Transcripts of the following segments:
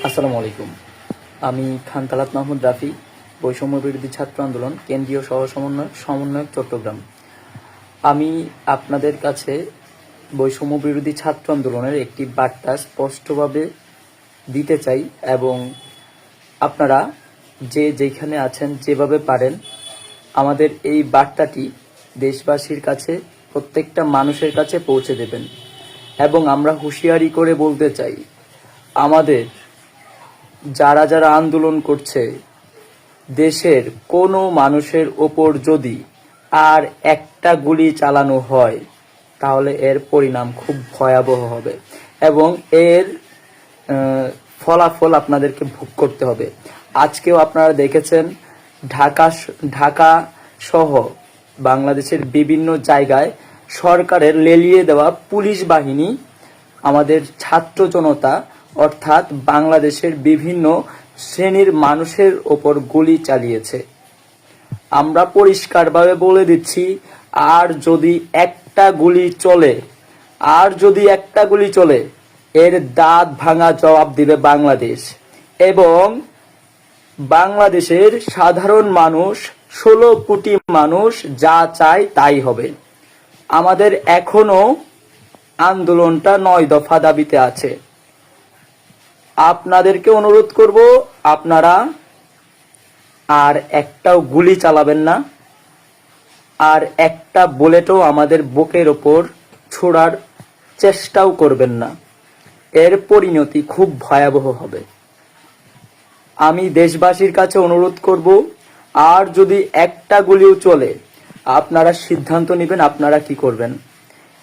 আসসালামু আলাইকুম। আমি খান তালাত মাহমুদ রাফি, বৈষম্য বিরোধী ছাত্র আন্দোলন কেন্দ্রীয় সহ সমন্বয়ক চট্টগ্রাম। আমি আপনাদের কাছে বৈষম্য বিরোধী ছাত্র আন্দোলনের একটি বার্তা স্পষ্টভাবে দিতে চাই এবং আপনারা যে যেখানে আছেন যেভাবে পারেন আমাদের এই বার্তাটি দেশবাসীর কাছে, প্রত্যেকটা মানুষের কাছে পৌঁছে দেবেন। এবং আমরা হুঁশিয়ারি করে বলতে চাই, আমাদের যারা যারা আন্দোলন করছে, দেশের কোনো মানুষের ওপর যদি আর একটা গুলি চালানো হয় তাহলে এর পরিণাম খুব ভয়াবহ হবে এবং এর ফলাফল আপনাদেরকে ভোগ করতে হবে। আজকেও আপনারা দেখেছেন ঢাকা সহ বাংলাদেশের বিভিন্ন জায়গায় সরকারের লেলিয়ে দেওয়া পুলিশ বাহিনী আমাদের ছাত্র জনতা অর্থাৎ বাংলাদেশের বিভিন্ন শ্রেণীর মানুষের ওপর গুলি চালিয়েছে। আমরা পরিষ্কারভাবে বলে দিচ্ছি, আর যদি একটা গুলি চলে এর দাঁত ভাঙা জবাব দিবে বাংলাদেশ। এবং বাংলাদেশের সাধারণ মানুষ 16 কোটি মানুষ যা চায় তাই হবে। আমাদের এখনো আন্দোলনটা 9 দফা দাবিতে আছে। আপনাদেরকে অনুরোধ করব, আপনারা আর একটাও গুলি চালাবেন না, আর একটা বুলেটও আমাদের বুকের ওপর ছোড়ার চেষ্টাও করবেন না। এর পরিণতি খুব ভয়াবহ হবে। আমি দেশবাসীর কাছে অনুরোধ করব, আর যদি একটা গুলিও চলে আপনারা সিদ্ধান্ত নেবেন আপনারা কি করবেন।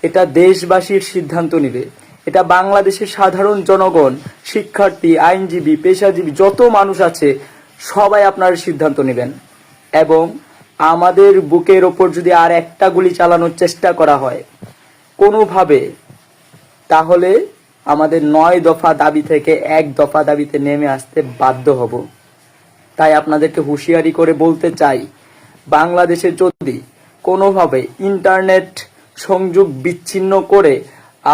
এটা দেশবাসীর সিদ্ধান্ত নেবে। এটা বাংলাদেশের সাধারণ জনগণ, শিক্ষার্থী, আইনজীবী, পেশাজীবী যত মানুষ আছে সবাই আপনারা সিদ্ধান্ত নেবেন। এবং আমাদের বুকের ওপর যদি আর একটা গুলি চালানোর চেষ্টা করা হয় কোনোভাবে, তাহলে আমাদের 9 দফা দাবি থেকে 1 দফা দাবিতে নেমে আসতে বাধ্য হব। তাই আপনাদেরকে হুঁশিয়ারি করে বলতে চাই, বাংলাদেশে যদি কোনোভাবে ইন্টারনেট সংযোগ বিচ্ছিন্ন করে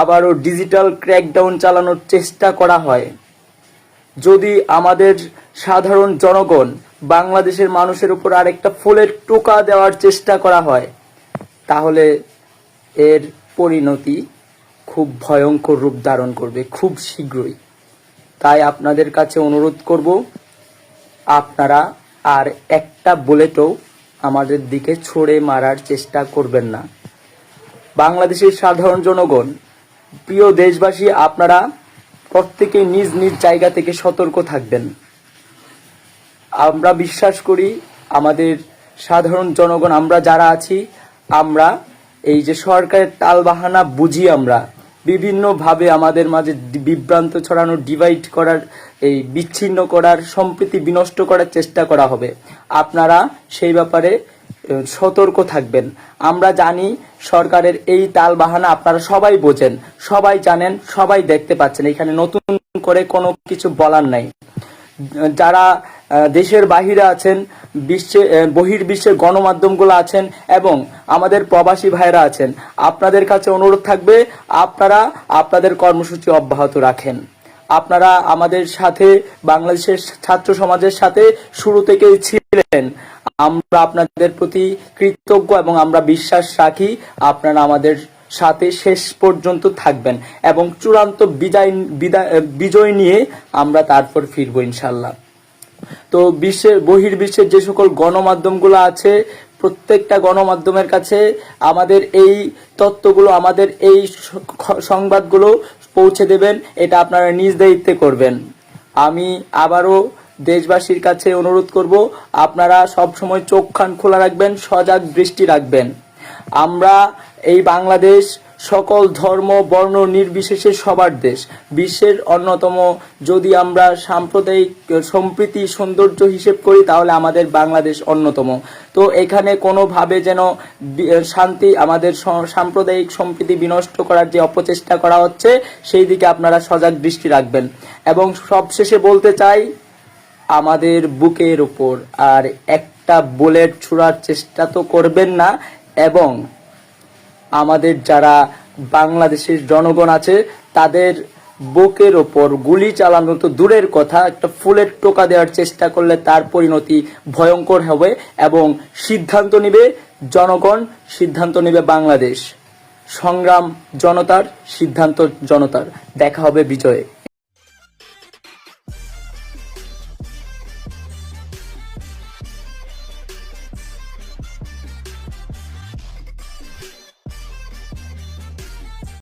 আবারও ডিজিটাল ক্র্যাকডাউন চালানোর চেষ্টা করা হয়, যদি আমাদের সাধারণ জনগণ বাংলাদেশের মানুষের উপর আরেকটা ফুলের টোকা দেওয়ার চেষ্টা করা হয়, তাহলে এর পরিণতি খুব ভয়ঙ্কর রূপ ধারণ করবে খুব শীঘ্রই। তাই আপনাদের কাছে অনুরোধ করব, আপনারা আর একটা বুলেটও আমাদের দিকে ছুড়ে মারার চেষ্টা করবেন না। বাংলাদেশের সাধারণ জনগণ, প্রিয় দেশবাসী, আপনারা প্রত্যেকে নিজ নিজ জায়গা থেকে সতর্ক থাকবেন। আমরা বিশ্বাস করি আমাদের সাধারণ জনগণ, আমরা যারা আছি, আমরা এই যে সরকারের টালবাহানা বুঝি, আমরা বিভিন্নভাবে আমাদের মাঝে বিভ্রান্ত ছড়ানো, ডিভাইড করার, এই বিচ্ছিন্ন করার, সম্প্রীতি বিনষ্ট করার চেষ্টা করা হবে। আপনারা সেই ব্যাপারে সতর্ক থাকবেন। আমরা জানি সরকারের এই তালবাহানা আপনারা সবাই বোঝেন, সবাই জানেন, সবাই দেখতে পাচ্ছেন। এখানে নতুন করে কোনো কিছু বলার নাই। যারা দেশের বাহিরে আছেন, বহির্বিশ্বের গণমাধ্যমগুলো আছেন এবং আমাদের প্রবাসী ভাইরা আছেন, আপনাদের কাছে অনুরোধ থাকবে আপনারা আপনাদের কর্মসূচি অব্যাহত রাখেন। আপনারা আমাদের সাথে, বাংলাদেশের ছাত্র সমাজের সাথে শুরু থেকেই ছিলেন। আমরা আপনাদের প্রতি কৃতজ্ঞ এবং আমরা বিশ্বাস রাখি আপনারা আমাদের সাথে শেষ পর্যন্ত থাকবেন এবং চূড়ান্ত বিজয় নিয়ে আমরা তারপর ফিরবো ইনশাল্লাহ। তো বহির্বিশ্বের যে সকল গণমাধ্যমগুলো আছে, প্রত্যেকটা গণমাধ্যমের কাছে আমাদের এই তথ্যগুলো, আমাদের এই সংবাদগুলো পৌঁছে দেবেন। এটা আপনারা নিজ দায়িত্বে করবেন। আমি আবারও দেশবাসীর কাছে অনুরোধ করব, আপনারা সব সময় চোখ কান খোলা রাখবেন, সজাগ দৃষ্টি রাখবেন। আমরা এই বাংলাদেশ সকল ধর্ম বর্ণ নির্বিশেষে সবার দেশ, বিশ্বের অন্যতম, যদি আমরা সাম্প্রদায়িক সম্প্রীতি সৌন্দর্য হিসেব করি তাহলে আমাদের বাংলাদেশ অন্যতম। তো এখানে কোনোভাবে যেন শান্তি, আমাদের সাম্প্রদায়িক সম্প্রীতি বিনষ্ট করার যে অপচেষ্টা করা হচ্ছে সেই দিকে আপনারা সজাগ দৃষ্টি রাখবেন। এবং সবশেষে বলতে চাই, আমাদের বুকের উপর আর একটা বুলেট ছোড়ার চেষ্টা তো করবেন না। এবং আমাদের যারা বাংলাদেশের জনগণ আছে তাদের বুকের ওপর গুলি চালানো তো দূরের কথা, একটা ফুলের টোকা দেওয়ার চেষ্টা করলে তার পরিণতি ভয়ঙ্কর হবে এবং সিদ্ধান্ত নেবে জনগণ, সিদ্ধান্ত নেবে বাংলাদেশ। সংগ্রাম জনতার, সিদ্ধান্ত জনতার। দেখা হবে বিজয়ে।